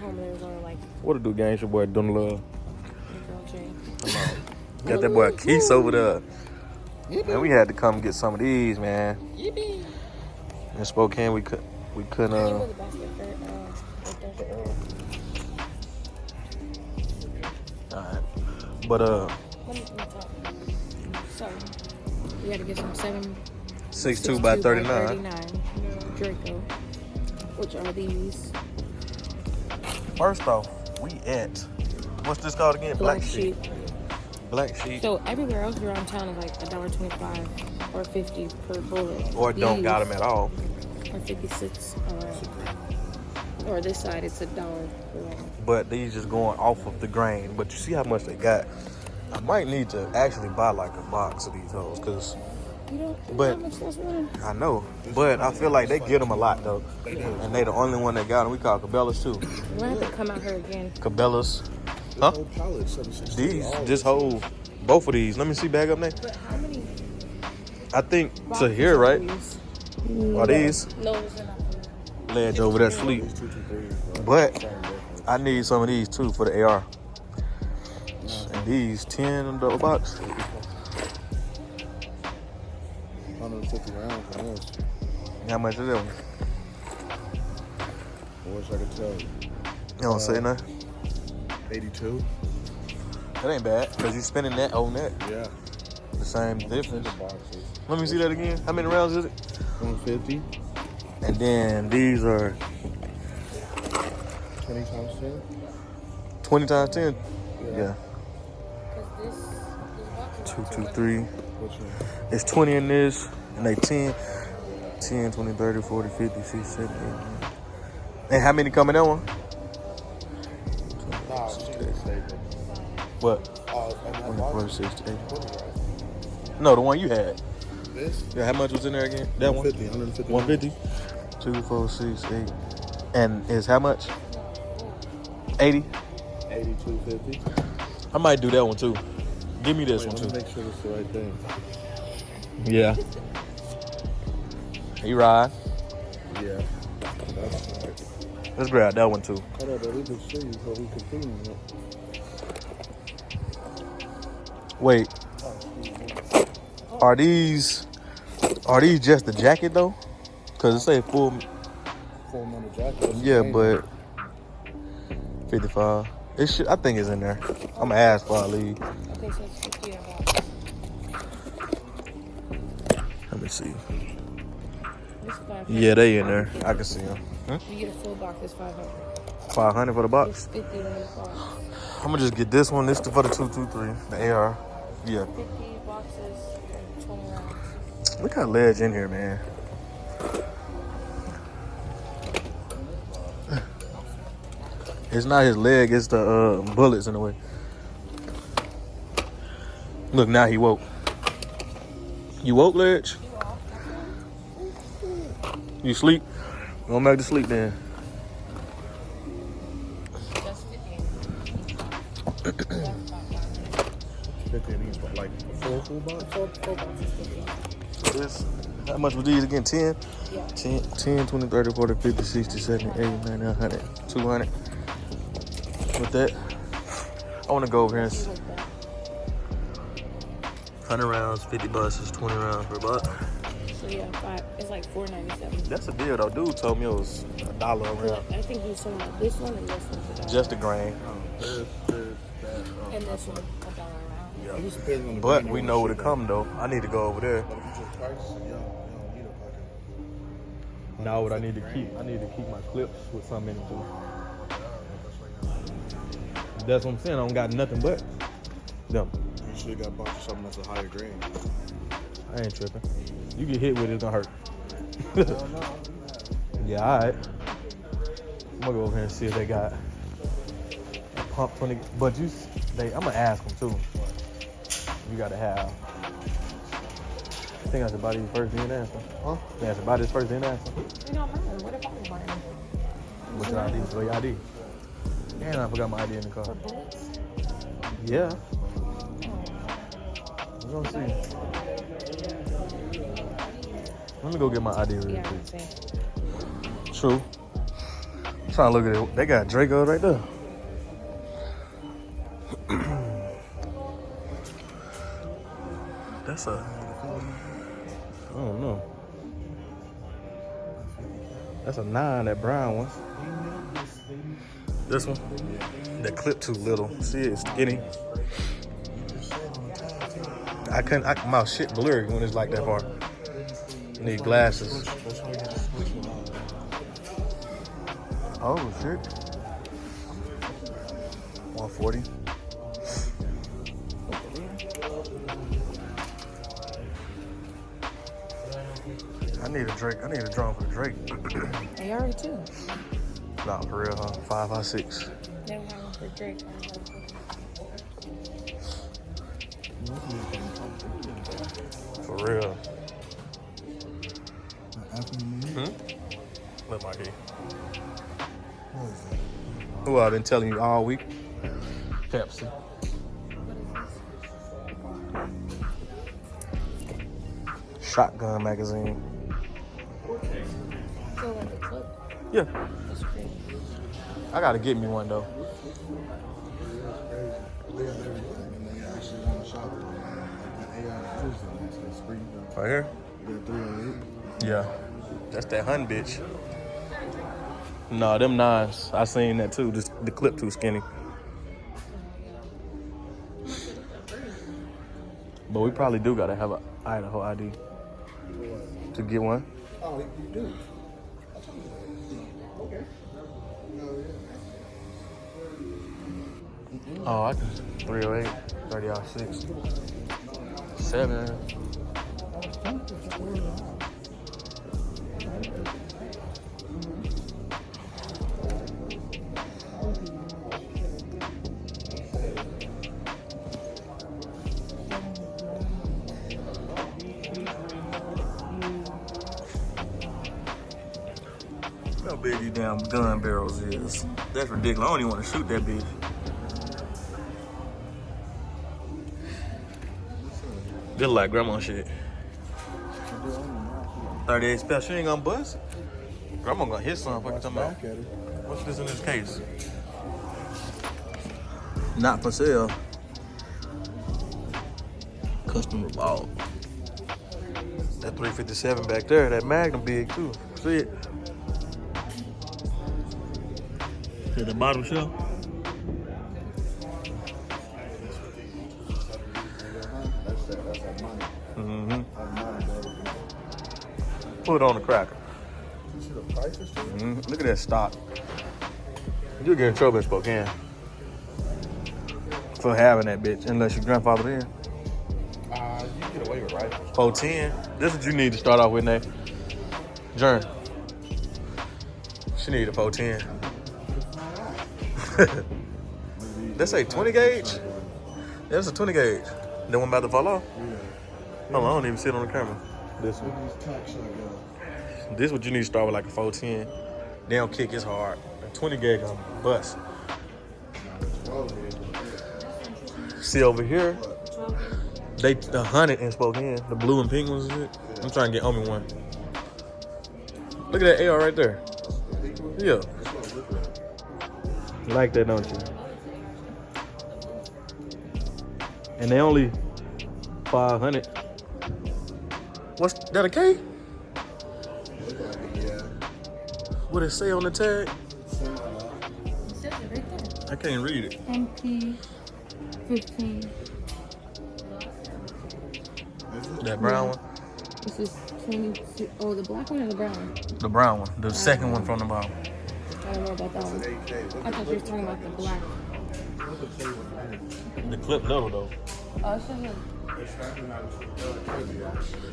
home, there was only like. What it do, gang? It's your boy Don Love. Come on. Got that boy Keith over there. Man, we had to come get some of these, man. In Spokane, we couldn't. Alright. But So we had to get some 6'2" by 39. Draco, which are these. First off, we at what's this called again? Black Sheep. Black Sheep. So everywhere else around town is like $1.25 or $50 per bullet. Or don't got them at all. Or 56 or this side it's $1 per one. But these just going off of the grain. But you see how much they got. I might need to actually buy like a box of these hoes, cause. You don't But how much that's one? I know, but I feel like they get them a lot though, and they the only one that got them. We call Cabela's too. We're gonna have to come out here again. Cabela's, huh? These, this whole, both of these. Let me see, bag up next. But how many? I think to here, right? Are these? No, it's not. Ledge over there sleep. But I need some of these too for the AR. And these 10 in the box. 150 rounds for this. How much is that one? I wish I could tell you. You don't say nothing? 82. That ain't bad, because you spending that on that. Yeah. The same difference. Boxes. Let me see that again. How many rounds is it? 150. And then these are 20 times 10. 20 times 10? Yeah. 2, 2, 3. Which one? It's 20 in this, and they 10. 10, 20, 30, 40, 50, 60, 70, 80. And how many come in that one? Nah, she didn't say that. What? And that 24, box? 60, 80. No, the one you had. This? Yeah, how much was in there again? That 150, one? 150? 2, 4, 6, 8. And is how much? 80? 82.50. I might do that one too. Give me this one Let me too. make sure it's the right thing. Yeah. You ride. Yeah. That's right. Let's grab that one too. Hold on, but we can see you so we can see you. Wait. Are these just the jacket though? Cause it say full. Full metal jacket. Yeah, but 55. It should. I think it's in there. I'm gonna ask before I leave. Okay, so it's 50 a box. Let me see. This 500. Yeah, they in there. I can see them. You get a full box, it's 500. 500 for the It's box. 50 in the box. I'm gonna just get this one. This is for the 223, the AR. Yeah. 50 boxes and 20 rounds. Look how ledge in here, man. It's not his leg, it's the bullets in the way. Look, now he woke. You woke, Ledge? You sleep? Go back to sleep then. That's 50. 50 of these, but like a full box? Full box is 50. This, how much were these again? 10? Yeah. 10, 20, 30, 40, 50, 60, 70, 80, 90, 100, 200. With that, I want to go over here and see. 100 rounds, 50 bucks, 20 rounds per buck. So yeah, it's like $4.97. That's a deal though. Dude told me it was $1 a round. I think he's talking about this one and this one. Just a grain. And this one, $1 a round. Yeah. But we know where to come though. I need to go over there. Now what I need to keep my clips with something in it too. That's what I'm saying. I don't got nothing but them. You should have got bought something that's a higher grade. I ain't tripping. You get hit with it, it's gonna hurt. No. Yeah, alright. I'm gonna go over here and see if they got a pump 20. But I'm gonna ask them too. You gotta have. I think I should buy these first then answer. Huh? I think I should buy this first then answer. You know, what if I'm buying? What's your ID? Show your ID. And I forgot my ID in the car. For bullets? Yeah. We're gonna see. Let me go get my ID real Yeah, quick. I'm saying. True. trying to look at it. They got Draco right there. That's a, I don't know. That's a 9, that brown one. This one, that clip too little. See, it's skinny. My shit blurry when it's like that far. Need glasses. Oh shit. 140. I need a Drake. I need a drone for Drake. AR-15. Nah, for real, huh? 5.56. They don't have one for Drake. For real. Look, my key. Who I've been telling you all week? Pepsi. Shotgun magazine. So like a clip. Yeah, That's crazy. I gotta get me one though. Right here? Yeah. That's that hun bitch. Nah, them 9s. I seen that too. Just the clip too skinny. But we probably do gotta have an Idaho ID to get one. Oh, you do? Okay. Oh, I can 308, 30-6, 7. How big these damn gun barrels is. That's ridiculous. I don't even want to shoot that bitch. This like grandma shit. 38 special. She ain't gonna bust. Grandma gonna hit something. What you talking about? What's this in this case? Not for sale. Customer bought. That 357 back there, that Magnum big too. See it? At the bottom shelf. Put it on the cracker. Look at that stock. You'll get in trouble in Spokane for having that bitch, unless your grandfather in. You get away with rifles. 410. This is what you need to start off with, Nate. Jern. She need a 410. That's a 20 gauge? That's a 20 gauge. The one about to fall off? No, I don't even see it on the camera. This one. This is what you need to start with, like a 410. They don't kick as hard. A 20 gauge on bust. See over here, the 100 in Spokane, the blue and pink ones and shit. I'm trying to get Omi one. Look at that AR right there. Yeah. You like that, don't you? And they only 500. What's that, a K? Yeah. What it say on the tag? It says it right there. I can't read it. MP-15. That brown one? This is 22. Oh, the black one or the brown one? The brown one. The second one from the bottom. I don't know about that one. I thought you were talking about the black. The clip little though. Oh, it says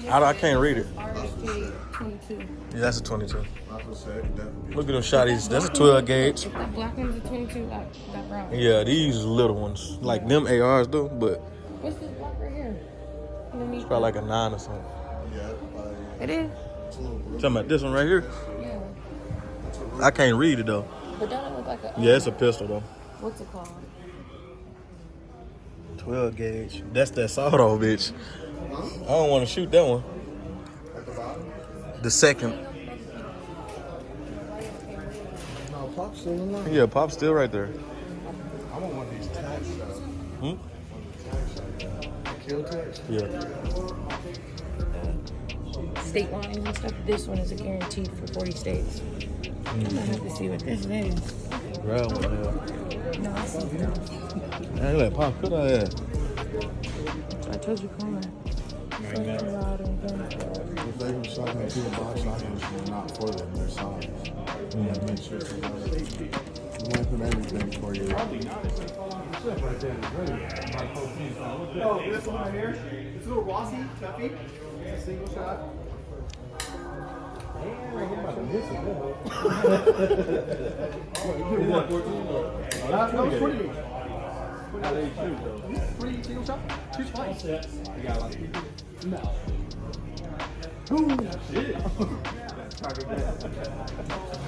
I can't read it. RSK-22. Yeah, that's a 22. Look at them shotties. That's a 12 gauge. If that black one's a 22, that brown. Yeah, these little ones. Like them ARs though, but What's this black right here? it's probably like a 9 or something. It is? Talking about this one right here? Yeah. I can't read it though. But don't it look like a... Yeah, it's a pistol though. What's it called? 12 gauge. That's that sawed-off bitch. I don't want to shoot that one. The second. Pop's still in line. Yeah, Pop's still right there. I want one of these tags though. Hmm? Kill tags. Yeah. State lines and stuff. This one is a guaranteed for 40 states. I'm gonna have to see what this is. Right one, yeah. No, I see that. Hey, like Pop, could I have? I told you, come on. If they were shotgun to the box, shotguns were not for them. They're size. You have to make sure to know. You want to put everything for you. Oh, this one right here. It's a little Rossi, Tuffy. A single shot. No, it's 20 gauge. 20 single shot? Two spikes. No. Ooh, shit.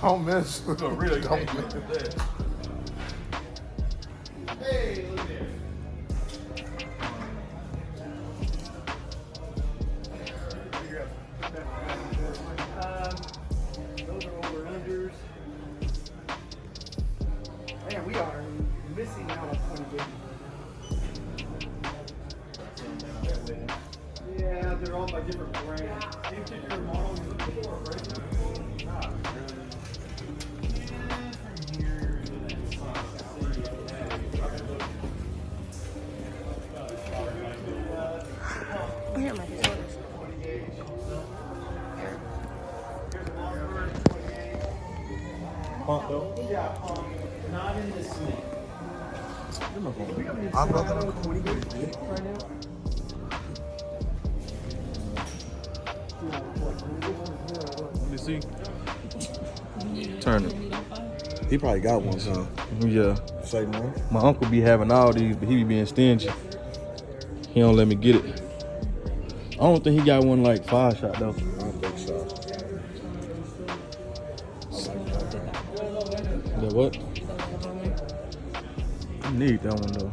Don't miss. Really Don't miss. Hey, look there. Those are over-unders. Man, we are missing out on 20 games. Yeah, they're all by different brands. Do you pick your model you're looking for, right? Here are my disorders. Pump though? Not in this thing. I'd rather them 20 gauge right now. Let me see. Turn it. He probably got one, so Yeah. say no. My uncle be having all these, but he be being stingy. He don't let me get it. I don't think he got one like 5 shot though. I don't think so. That what? I need that one though.